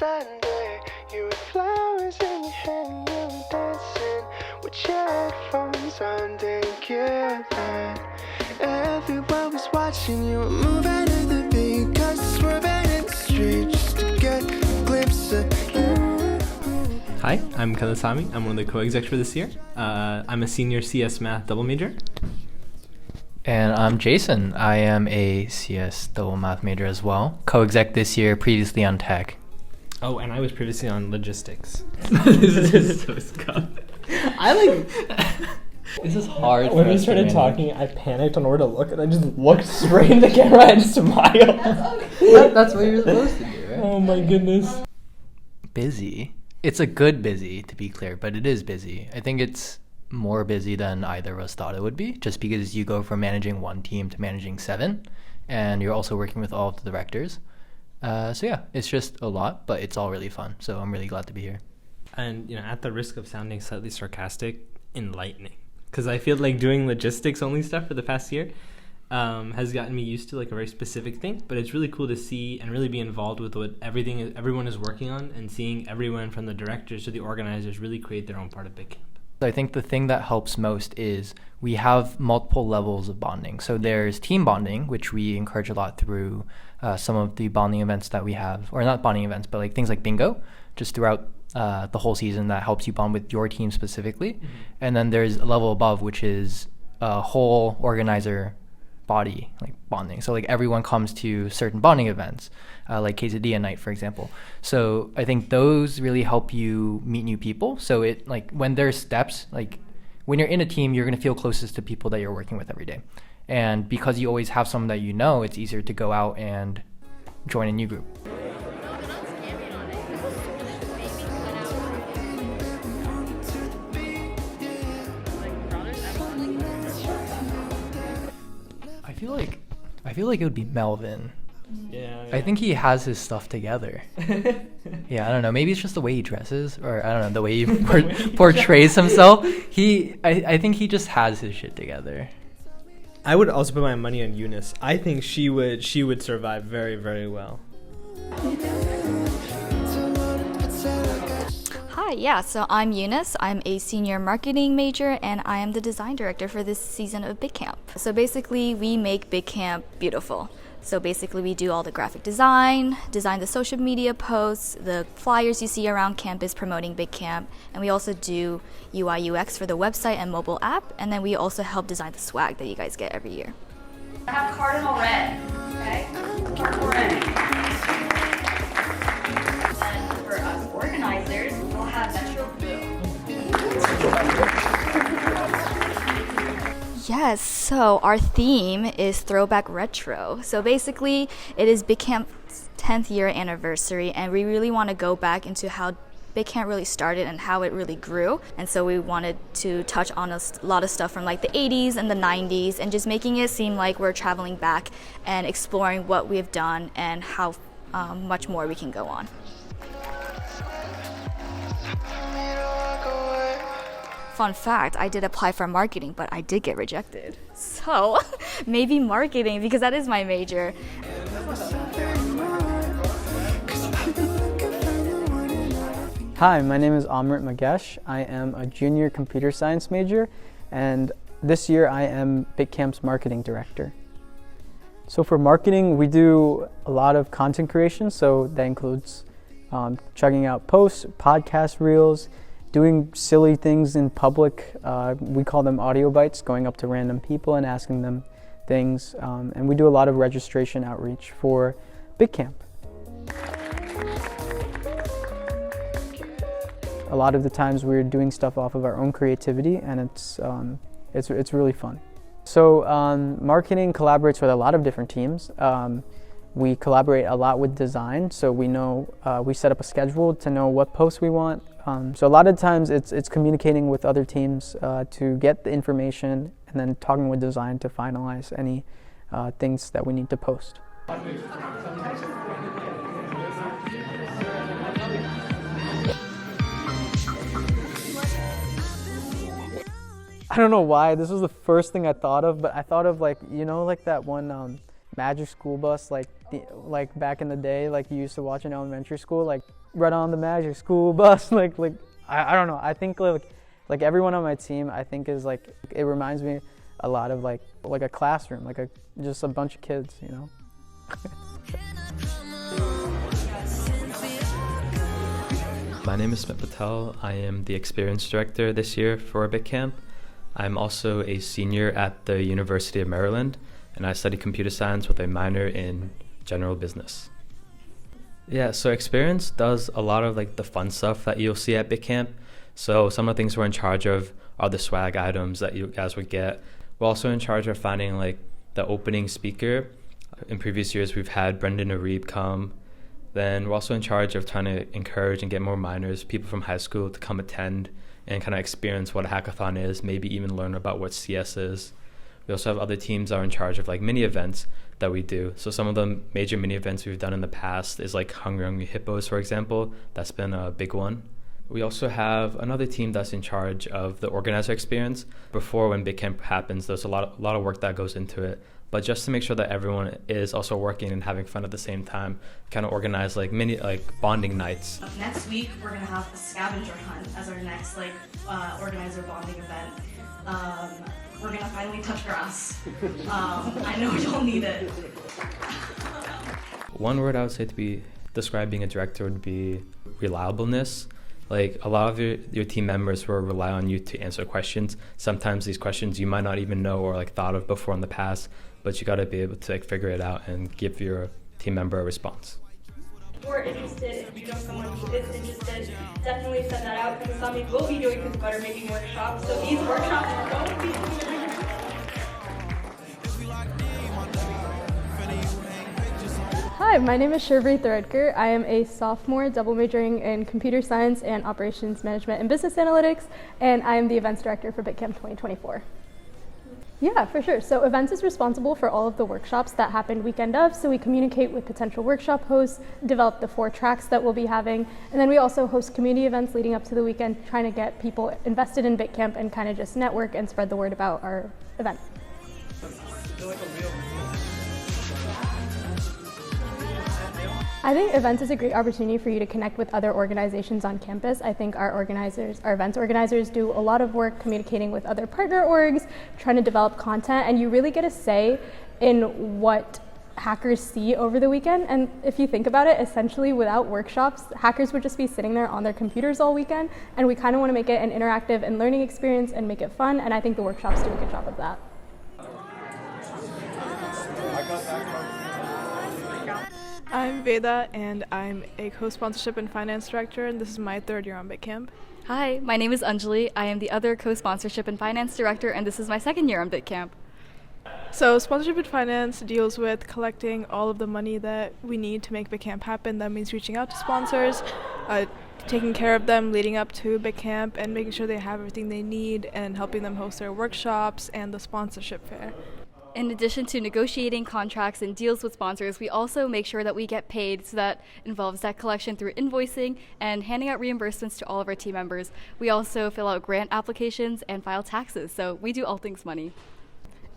Sunday. You with flowers in your hand, you were dancing with your headphones on, didn't get that. Everyone was watching you moving to the beat, cause it's swerving in the street just to get a glimpse of you. Hi, I'm Kalasami. I'm one of the Coexecs for this year. I'm a senior CS Math double major. And I'm Jason. I am a CS double math major as well. Co-exec this year, previously on tech. Oh, and I was previously on logistics. This is so scum. This is hard. When we started talking, I panicked on where to look, and I just looked straight in the camera and smiled. That's what you're supposed to do, right? Oh my goodness. Busy. It's a good busy, to be clear, but it is busy. I think it's more busy than either of us thought it would be, just because you go from managing one team to managing 7, and you're also working with all of the directors. So yeah, it's just a lot, but it's all really fun. So I'm really glad to be here. And at the risk of sounding slightly sarcastic, enlightening, because I feel like doing logistics only stuff for the past year has gotten me used to like a very specific thing. But it's really cool to see and really be involved with what everyone is working on, and seeing everyone from the directors to the organizers really create their own part of Bitcamp. I think the thing that helps most is we have multiple levels of bonding. So there's team bonding, which we encourage a lot through some of the bonding events that we have, or not bonding events, but like things like bingo, just throughout the whole season that helps you bond with your team specifically. Mm-hmm. And then there's a level above, which is a whole organizer body, like bonding. So like everyone comes to certain bonding events, like quesadilla night, for example. So I think those really help you meet new people. So it like when there's steps, like when you're in a team, you're going to feel closest to people that you're working with every day. And because you always have someone that you know, it's easier to go out and join a new group. I feel like it would be Melvin. Yeah. I think he has his stuff together. Yeah, I don't know. Maybe it's just the way he dresses, or I don't know, the way he portrays himself. I think he just has his shit together. I would also put my money on Eunice. I think she would survive very, very well. Hi, yeah, so I'm Eunice. I'm a senior marketing major, and I am the design director for this season of Bitcamp. So basically, we make Bitcamp beautiful. So basically, we do all the graphic design the social media posts, the flyers you see around campus promoting Bitcamp, and we also do UI UX for the website and mobile app, and then we also help design the swag that you guys get every year. I have cardinal red, okay? Cardinal red. And for us organizers, we'll have metro blue. Yes, so our theme is Throwback Retro. So basically, it is Bitcamp's 10th year anniversary, and we really want to go back into how Bitcamp really started and how it really grew. And so we wanted to touch on a lot of stuff from like the 80s and the 90s, and just making it seem like we're traveling back and exploring what we've done and how much more we can go on. Fun fact, I did apply for marketing, but I did get rejected. So maybe marketing, because that is my major. Hi, my name is Amrit Magesh. I am a junior computer science major, and this year I am Bitcamp's marketing director. So for marketing, we do a lot of content creation, so that includes chugging out posts, podcast reels, doing silly things in public. We call them audio bites, going up to random people and asking them things. And we do a lot of registration outreach for Bitcamp. A lot of the times we're doing stuff off of our own creativity, and it's really fun. So marketing collaborates with a lot of different teams. We collaborate a lot with design, so we know we set up a schedule to know what posts we want. So a lot of times it's communicating with other teams to get the information, and then talking with design to finalize any things that we need to post. I don't know why this was the first thing I thought of, but I thought of like that one Magic School Bus, like back in the day, like you used to watch in elementary school, like run on the Magic School Bus, I don't know. I think like everyone on my team, I think is like, it reminds me a lot of like a classroom, just a bunch of kids, you know. My name is Smith Patel. I am the experience director this year for Bitcamp. I'm also a senior at the University of Maryland, and I study computer science with a minor in general business. Yeah, so experience does a lot of like the fun stuff that you'll see at Bitcamp. So some of the things we're in charge of are the swag items that you guys would get. We're also in charge of finding like the opening speaker. In previous years, we've had Brendan Arib come. Then we're also in charge of trying to encourage and get more minors, people from high school, to come attend and kind of experience what a hackathon is, maybe even learn about what CS is. We also have other teams that are in charge of like mini events that we do. So some of the major mini events we've done in the past is like Hungry Hippos, for example. That's been a big one. We also have another team that's in charge of the organizer experience. Before, when Bitcamp happens, there's a lot of work that goes into it. But just to make sure that everyone is also working and having fun at the same time, kind of organize like mini bonding nights. Next week, we're gonna have a scavenger hunt as our next organizer bonding event. We're gonna finally touch grass. I know y'all need it. One word I would say to be describing a director would be reliableness. Like a lot of your team members will rely on you to answer questions. Sometimes these questions you might not even know or like thought of before in the past, but you got to be able to like figure it out and give your team member a response. If you're interested, if you know someone who is interested, definitely send that out, because Sami will be doing his butter making workshops. So these workshops are going to be Hi, my name is Sherbury Threadker. I am a sophomore double majoring in computer science and operations management and business analytics, and I am the events director for Bitcamp 2024. Yeah, for sure. So events is responsible for all of the workshops that happen weekend of. So we communicate with potential workshop hosts, develop the 4 tracks that we'll be having, and then we also host community events leading up to the weekend, trying to get people invested in Bitcamp and kind of just network and spread the word about our event. I think events is a great opportunity for you to connect with other organizations on campus. I think our events organizers do a lot of work communicating with other partner orgs, trying to develop content, and you really get a say in what hackers see over the weekend. And if you think about it, essentially without workshops, hackers would just be sitting there on their computers all weekend, and we kind of want to make it an interactive and learning experience and make it fun, and I think the workshops do a good job of that. I'm Veda, and I'm a co-sponsorship and finance director, and this is my 3rd year on Bitcamp. Hi, my name is Anjali. I am the other co-sponsorship and finance director, and this is my 2nd year on Bitcamp. So sponsorship and finance deals with collecting all of the money that we need to make Bitcamp happen. That means reaching out to sponsors, taking care of them leading up to Bitcamp, and making sure they have everything they need, and helping them host their workshops and the sponsorship fair. In addition to negotiating contracts and deals with sponsors, we also make sure that we get paid, so that involves debt collection through invoicing and handing out reimbursements to all of our team members. We also fill out grant applications and file taxes, so we do all things money.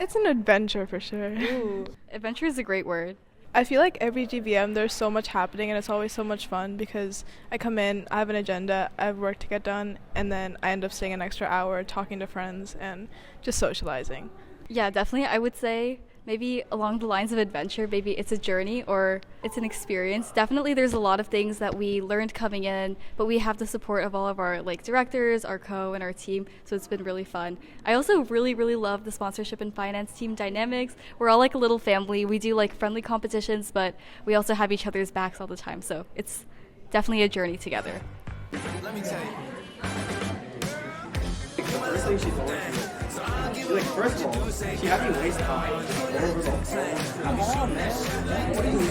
It's an adventure for sure. Ooh, adventure is a great word. I feel like every GVM there's so much happening, and it's always so much fun because I come in, I have an agenda, I have work to get done, and then I end up staying an extra hour talking to friends and just socializing. Yeah, definitely. I would say maybe along the lines of adventure, maybe it's a journey or it's an experience. Definitely there's a lot of things that we learned coming in, but we have the support of all of our directors, our and our team, so it's been really fun. I also really, really love the sponsorship and finance team dynamics. We're all like a little family. We do friendly competitions, but we also have each other's backs all the time, so it's definitely a journey together. Let me tell you. First of all, she had me waste time. Come on, man. What are you doing?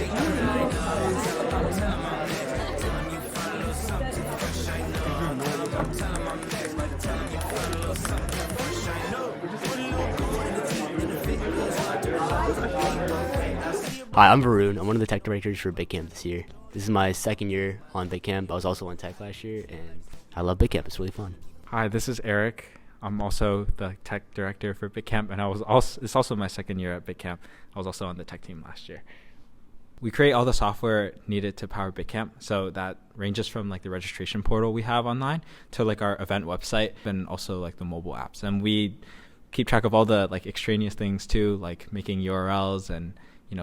Hi, I'm Varun. I'm one of the tech directors for Bitcamp this year. This is my 2nd year on Bitcamp. I was also on tech last year, and I love Bitcamp. It's really fun. Hi, this is Eric. I'm also the tech director for Bitcamp, and it's also my second year at Bitcamp. I was also on the tech team last year. We create all the software needed to power Bitcamp, so that ranges from like the registration portal we have online to like our event website and also like the mobile apps. And we keep track of all the like extraneous things too, like making URLs and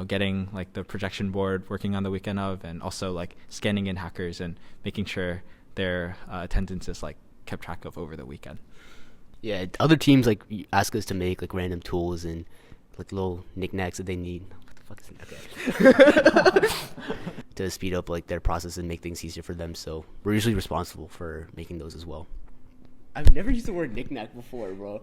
getting like the projection board working on the weekend of, and also like scanning in hackers and making sure their attendance is like kept track of over the weekend. Yeah, other teams like ask us to make like random tools and like little knickknacks that they need. What the fuck is it? Okay. To speed up like their process and make things easier for them. So we're usually responsible for making those as well. I've never used the word knickknack before, bro.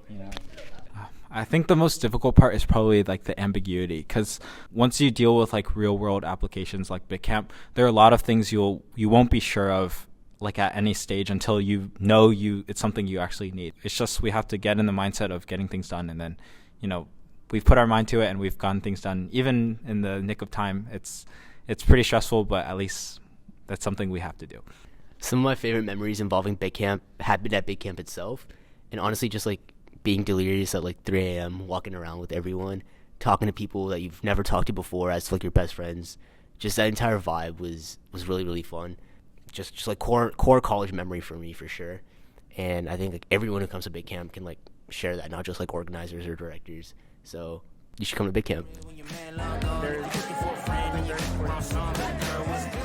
I think the most difficult part is probably like the ambiguity, because once you deal with like real world applications like Bitcamp, there are a lot of things you won't be sure of like at any stage until it's something you actually need. It's just we have to get in the mindset of getting things done, and then we've put our mind to it and we've gotten things done even in the nick of time. It's pretty stressful, but at least that's something we have to do. Some of my favorite memories involving Bitcamp happened at Bitcamp itself, and honestly just like being delirious at like 3 a.m. walking around with everyone, talking to people that you've never talked to before as like your best friends. Just that entire vibe was really, really fun. Just like core college memory for me for sure. And I think like everyone who comes to Bitcamp can like share that, not just like organizers or directors. So you should come to Bitcamp.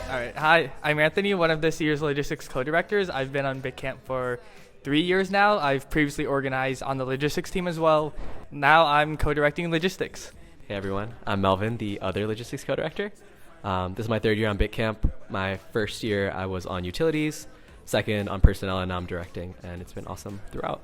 All right, hi, I'm Anthony, one of this year's logistics co-directors. I've been on Bitcamp for 3 years now. I've previously organized on the logistics team as well. Now I'm co-directing logistics. Hey everyone, I'm Melvin, the other logistics co-director. This is my third year on Bitcamp. My first year I was on utilities, second on personnel, and now I'm directing, and it's been awesome throughout.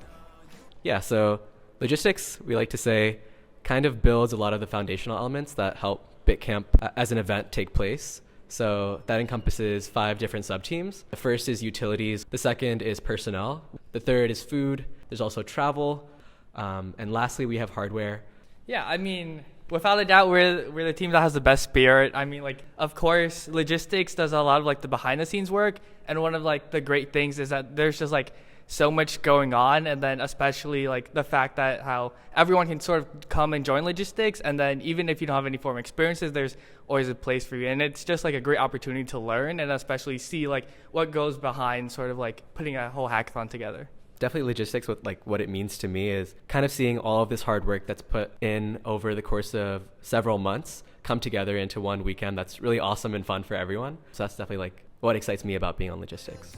Yeah, so logistics, we like to say, kind of builds a lot of the foundational elements that help Bitcamp as an event take place. So that encompasses 5 different sub-teams. The first is utilities, the second is personnel, the third is food, there's also travel, and lastly we have hardware. Yeah, I mean, without a doubt, we're the team that has the best spirit. I mean, like, of course, logistics does a lot of like the behind the scenes work, and one of like the great things is that there's just like so much going on, and then especially like the fact that how everyone can sort of come and join logistics, and then even if you don't have any formal experiences, there's always a place for you, and it's just like a great opportunity to learn and especially see like what goes behind sort of like putting a whole hackathon together. Definitely logistics, with like what it means to me is kind of seeing all of this hard work that's put in over the course of several months come together into one weekend that's really awesome and fun for everyone. So that's definitely like what excites me about being on logistics.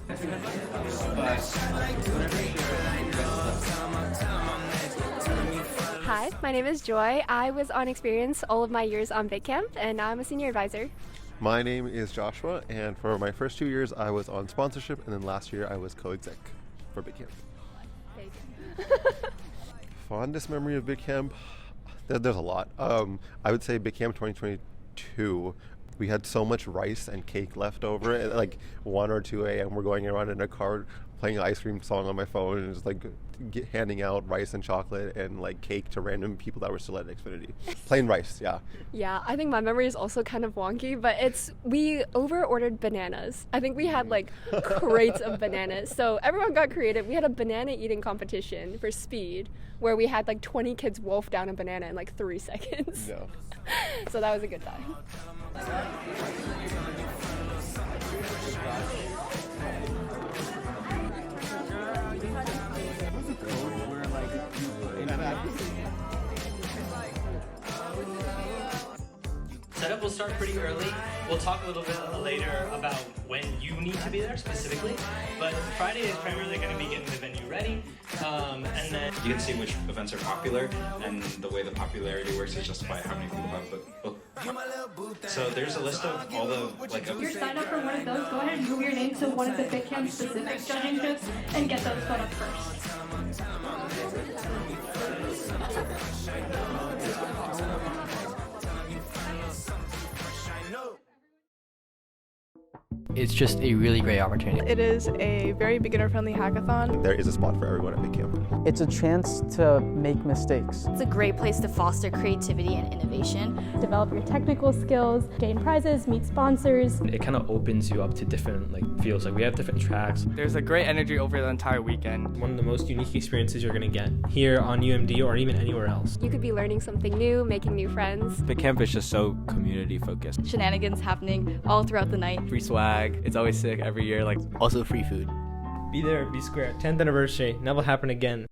Hi, my name is Joy. I was on experience all of my years on Bitcamp, and now I'm a senior advisor. My name is Joshua, and for my first 2 years I was on sponsorship, and then last year I was co-exec for Bitcamp. Fondest memory of Bitcamp? There's a lot. I would say Bitcamp 2022. We had so much rice and cake left over. At like 1 or 2 a.m. we're going around in a car playing an ice cream song on my phone and just like handing out rice and chocolate and like cake to random people that were still at Xfinity. Plain rice, yeah. Yeah, I think my memory is also kind of wonky, but we over-ordered bananas. I think we had like crates of bananas. So everyone got creative. We had a banana eating competition for speed where we had like 20 kids wolf down a banana in like 3 seconds. No. So that was a good time. Setup will start pretty early. We'll talk a little bit later about when you need to be there specifically, but Friday is primarily going to be getting the venue ready, and then you can see which events are popular, and the way the popularity works is just by how many people have booked. So there's a list of all the If you're signed up for one of those, go ahead and move your name to one of the Bitcamp specific judging trips and get those put up first. it's just a really great opportunity. It is a very beginner-friendly hackathon. There is a spot for everyone at Bitcamp. It's a chance to make mistakes. It's a great place to foster creativity and innovation. Develop your technical skills, gain prizes, meet sponsors. It kind of opens you up to different fields. Like we have different tracks. There's a great energy over the entire weekend. One of the most unique experiences you're going to get here on UMD or even anywhere else. You could be learning something new, making new friends. Bitcamp is just so community focused. Shenanigans happening all throughout the night. Free swag. It's always sick every year. Also free food. Be there, be square. 10th anniversary. Never happen again.